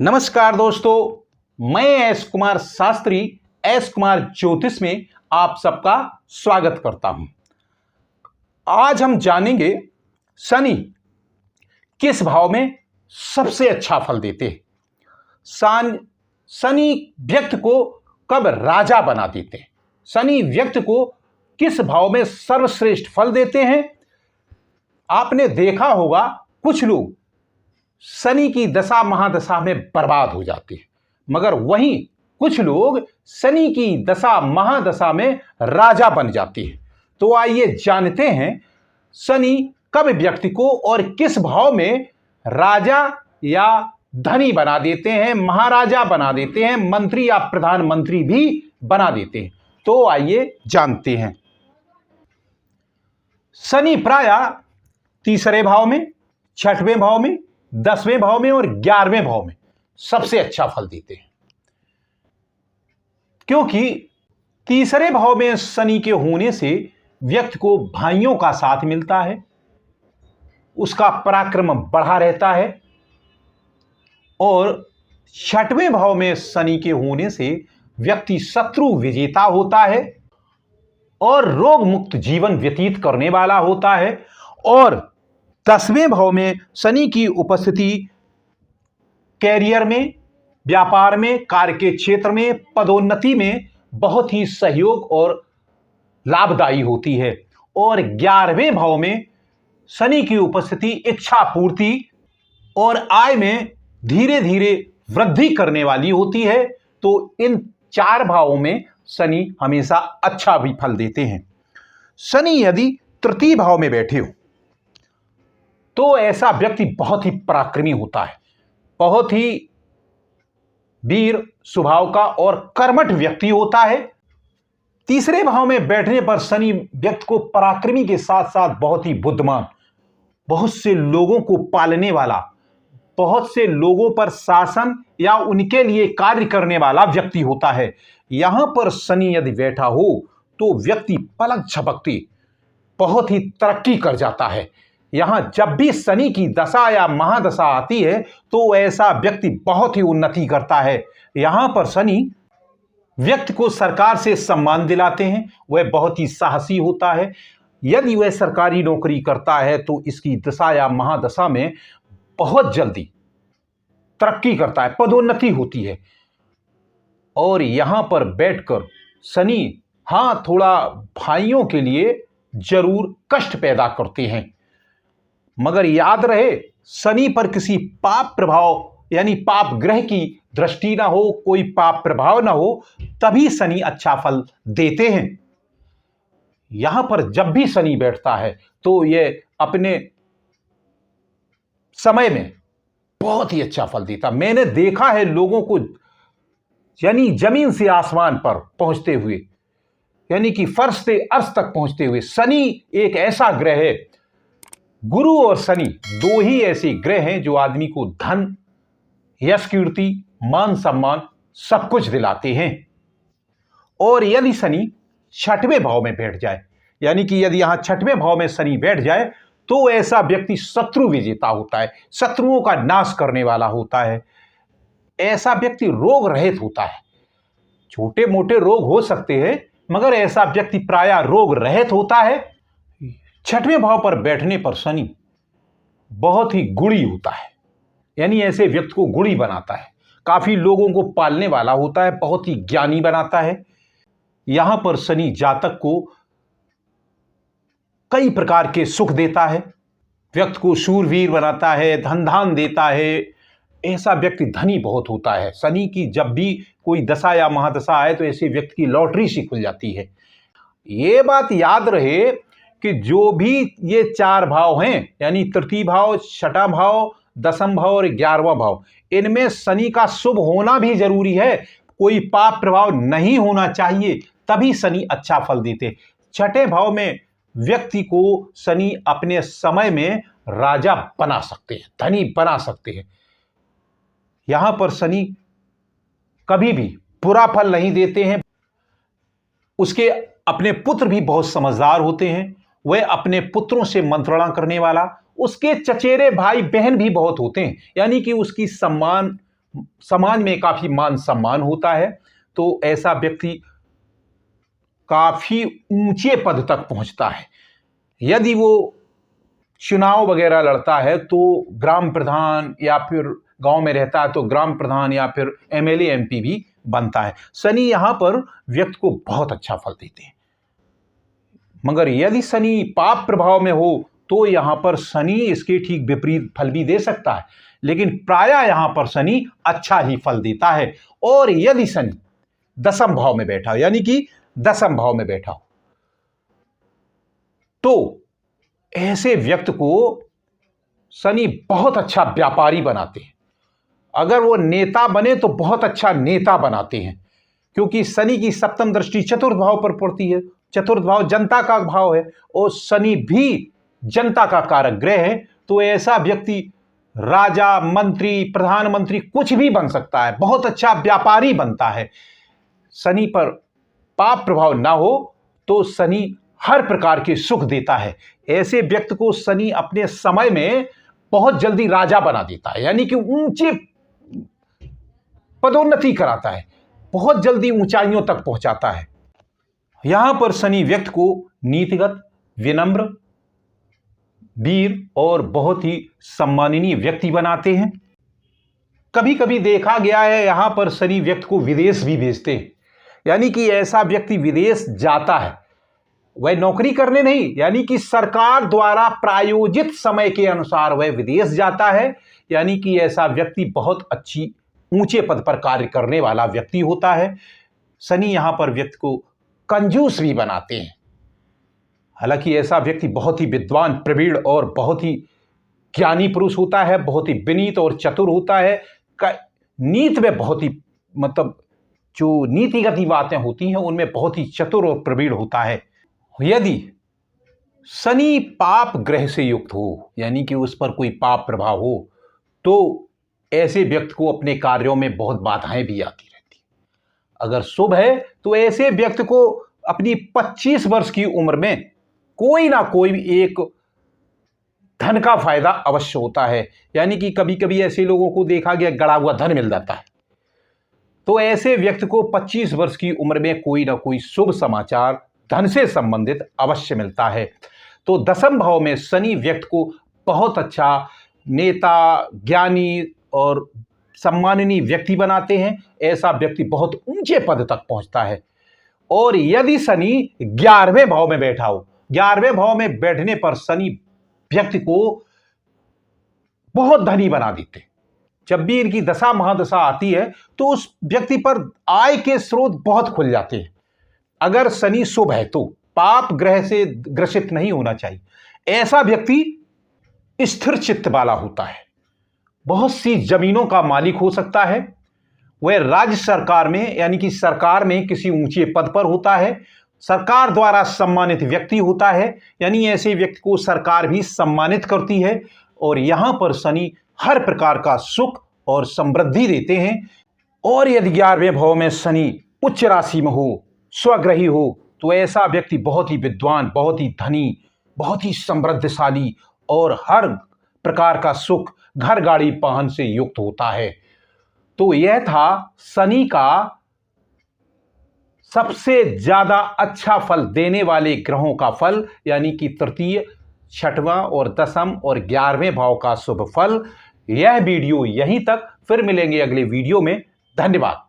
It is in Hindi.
नमस्कार दोस्तों, मैं एस कुमार शास्त्री एस कुमार ज्योतिष में आप सबका स्वागत करता हूं। आज हम जानेंगे शनि किस भाव में सबसे अच्छा फल देते हैं। शनि व्यक्ति को कब राजा बना देते हैं, शनि व्यक्ति को किस भाव में सर्वश्रेष्ठ फल देते हैं। आपने देखा होगा कुछ लोग शनि की दशा महादशा में बर्बाद हो जाते हैं, मगर वहीं कुछ लोग शनि की दशा महादशा में राजा बन जाते हैं। तो आइए जानते हैं शनि कब व्यक्ति को और किस भाव में राजा या धनी बना देते हैं, महाराजा बना देते हैं, मंत्री या प्रधानमंत्री भी बना देते हैं। तो आइए जानते हैं। शनि प्रायः तीसरे भाव में, छठवें भाव में, 10वें भाव में और 11वें भाव में सबसे अच्छा फल देते हैं, क्योंकि तीसरे भाव में शनि के होने से व्यक्ति को भाइयों का साथ मिलता है, उसका पराक्रम बढ़ा रहता है। और छठवें भाव में शनि के होने से व्यक्ति शत्रु विजेता होता है और रोग मुक्त जीवन व्यतीत करने वाला होता है। और 10वें भाव में शनि की उपस्थिति कैरियर में, व्यापार में, कार्य के क्षेत्र में, पदोन्नति में बहुत ही सहयोग और लाभदायी होती है। और 11वें भाव में शनि की उपस्थिति इच्छा पूर्ति और आय में धीरे धीरे वृद्धि करने वाली होती है। तो इन चार भावों में शनि हमेशा अच्छा भी फल देते हैं। शनि यदि तृतीय भाव में बैठे हो तो ऐसा व्यक्ति बहुत ही पराक्रमी होता है, बहुत ही वीर स्वभाव का और कर्मठ व्यक्ति होता है। तीसरे भाव में बैठने पर शनि व्यक्ति को पराक्रमी के साथ साथ बहुत ही बुद्धिमान, बहुत से लोगों को पालने वाला, बहुत से लोगों पर शासन या उनके लिए कार्य करने वाला व्यक्ति होता है। यहां पर शनि यदि बैठा हो तो व्यक्ति पलक झपकते बहुत ही तरक्की कर जाता है। यहां जब भी शनि की दशा या महादशा आती है तो ऐसा व्यक्ति बहुत ही उन्नति करता है। यहां पर शनि व्यक्ति को सरकार से सम्मान दिलाते हैं, वह बहुत ही साहसी होता है। यदि वह सरकारी नौकरी करता है तो इसकी दशा या महादशा में बहुत जल्दी तरक्की करता है, पदोन्नति होती है। और यहां पर बैठकर शनि थोड़ा भाइयों के लिए जरूर कष्ट पैदा करते हैं, मगर याद रहे शनि पर किसी पाप प्रभाव यानी पाप ग्रह की दृष्टि ना हो, कोई पाप प्रभाव ना हो, तभी शनि अच्छा फल देते हैं। यहां पर जब भी शनि बैठता है तो यह अपने समय में बहुत ही अच्छा फल देता। मैंने देखा है लोगों को यानी जमीन से आसमान पर पहुंचते हुए, यानी कि फर्श से अर्श तक पहुंचते हुए। शनि एक ऐसा ग्रह है, गुरु और शनि दो ही ऐसे ग्रह हैं जो आदमी को धन, यश, कीर्ति, मान सम्मान सब कुछ दिलाते हैं। और यदि शनि छठवें भाव में बैठ जाए, यानी कि यदि यहां छठवें भाव में शनि बैठ जाए तो ऐसा व्यक्ति शत्रु विजेता होता है, शत्रुओं का नाश करने वाला होता है। ऐसा व्यक्ति रोग रहित होता है। छोटे मोटे रोग हो सकते हैं, मगर ऐसा व्यक्ति प्रायः रोग रहित होता है। छठवें भाव पर बैठने पर शनि बहुत ही गुणी होता है, यानी ऐसे व्यक्ति को गुणी बनाता है, काफी लोगों को पालने वाला होता है, बहुत ही ज्ञानी बनाता है। यहां पर शनि जातक को कई प्रकार के सुख देता है, व्यक्ति को शूरवीर बनाता है, धन धान देता है। ऐसा व्यक्ति धनी बहुत होता है। शनि की जब भी कोई दशा या महादशा आए तो ऐसे व्यक्ति की लॉटरी सी खुल जाती है। ये बात याद रहे कि जो भी ये चार भाव हैं, यानी तृतीय भाव, छठा भाव, 10वां भाव और 11वां भाव, इनमें शनि का शुभ होना भी जरूरी है। कोई पाप प्रभाव नहीं होना चाहिए, तभी शनि अच्छा फल देते। छठे भाव में व्यक्ति को शनि अपने समय में राजा बना सकते हैं, धनी बना सकते हैं। यहां पर शनि कभी भी बुरा फल नहीं देते हैं। उसके अपने पुत्र भी बहुत समझदार होते हैं, वह अपने पुत्रों से मंत्रणा करने वाला। उसके चचेरे भाई बहन भी बहुत होते हैं, यानी कि उसकी सम्मान समाज में काफी मान सम्मान होता है। तो ऐसा व्यक्ति काफी ऊंचे पद तक पहुंचता है। यदि वो चुनाव वगैरह लड़ता है तो ग्राम प्रधान, या फिर गांव में रहता है तो ग्राम प्रधान या फिर एमएलए एमपी भी बनता है। शनि यहां पर व्यक्ति को बहुत अच्छा फल देते हैं। मगर यदि शनि पाप प्रभाव में हो तो यहां पर शनि इसके ठीक विपरीत फल भी दे सकता है, लेकिन प्रायः यहां पर शनि अच्छा ही फल देता है। और यदि शनि दशम भाव में बैठा हो, यानी कि दशम भाव में बैठा हो, तो ऐसे व्यक्ति को शनि बहुत अच्छा व्यापारी बनाते हैं। अगर वो नेता बने तो बहुत अच्छा नेता बनाते हैं, क्योंकि शनि की सप्तम दृष्टि चतुर्थ भाव पर पड़ती है। चतुर्थ भाव जनता का भाव है और शनि भी जनता का कारक ग्रह है। तो ऐसा व्यक्ति राजा, मंत्री, प्रधानमंत्री कुछ भी बन सकता है, बहुत अच्छा व्यापारी बनता है। शनि पर पाप प्रभाव ना हो तो शनि हर प्रकार के सुख देता है। ऐसे व्यक्ति को शनि अपने समय में बहुत जल्दी राजा बना देता है, यानी कि ऊंचे पदोन्नति कराता है, बहुत जल्दी ऊंचाइयों तक पहुंचाता है। यहां पर शनि व्यक्ति को नीतिगत, विनम्र, वीर और बहुत ही सम्माननीय व्यक्ति बनाते हैं। कभी कभी देखा गया है यहां पर शनि व्यक्ति को विदेश भी भेजते हैं, यानी कि ऐसा व्यक्ति विदेश जाता है, वह नौकरी करने नहीं, यानी कि सरकार द्वारा प्रायोजित समय के अनुसार वह विदेश जाता है। यानी कि ऐसा व्यक्ति बहुत अच्छी ऊंचे पद पर कार्य करने वाला व्यक्ति होता है। शनि यहां पर व्यक्ति को कंजूस भी बनाते हैं। हालांकि ऐसा व्यक्ति बहुत ही विद्वान, प्रवीण और बहुत ही ज्ञानी पुरुष होता है, बहुत ही विनीत और चतुर होता है। नीति में बहुत ही जो नीतिगत बातें होती हैं उनमें बहुत ही चतुर और प्रवीण होता है। यदि शनि पाप ग्रह से युक्त हो, यानी कि उस पर कोई पाप प्रभाव हो, तो ऐसे व्यक्ति को अपने कार्यों में बहुत बाधाएं भी आती रहती। अगर शुभ है तो ऐसे व्यक्ति को अपनी 25 वर्ष की उम्र में कोई ना कोई एक धन का फायदा अवश्य होता है। यानी कि कभी कभी ऐसे लोगों को देखा गया गड़ा हुआ धन मिल जाता है। तो ऐसे व्यक्ति को 25 वर्ष की उम्र में कोई ना कोई शुभ समाचार धन से संबंधित अवश्य मिलता है। तो दशम भाव में शनि व्यक्ति को बहुत अच्छा नेता, ज्ञानी और सम्माननीय व्यक्ति बनाते हैं। ऐसा व्यक्ति बहुत ऊंचे पद तक पहुंचता है। और यदि शनि 11वें भाव में बैठा हो, 11वें भाव में बैठने पर शनि व्यक्ति को बहुत धनी बना देते। जब भी इनकी दशा महादशा आती है तो उस व्यक्ति पर आय के स्रोत बहुत खुल जाते हैं। अगर शनि शुभ है तो पाप ग्रह से ग्रसित नहीं होना चाहिए। ऐसा व्यक्ति स्थिर चित्त वाला होता है, बहुत सी जमीनों का मालिक हो सकता है, वह राज्य सरकार में यानी कि सरकार में किसी ऊंचे पद पर होता है, सरकार द्वारा सम्मानित व्यक्ति होता है, यानी ऐसे व्यक्ति को सरकार भी सम्मानित करती है। और यहां पर शनि हर प्रकार का सुख और समृद्धि देते हैं। और यदि 11वें भाव में शनि उच्च राशि में हो, स्वग्रही हो, तो ऐसा व्यक्ति बहुत ही विद्वान, बहुत ही धनी, बहुत ही समृद्धशाली और हर प्रकार का सुख, घर गाड़ी वाहन से युक्त होता है। तो यह था शनि का सबसे ज्यादा अच्छा फल देने वाले ग्रहों का फल, यानी कि तृतीय, छठवां और दशम और 11वें भाव का शुभ फल। यह वीडियो यहीं तक, फिर मिलेंगे अगले वीडियो में। धन्यवाद।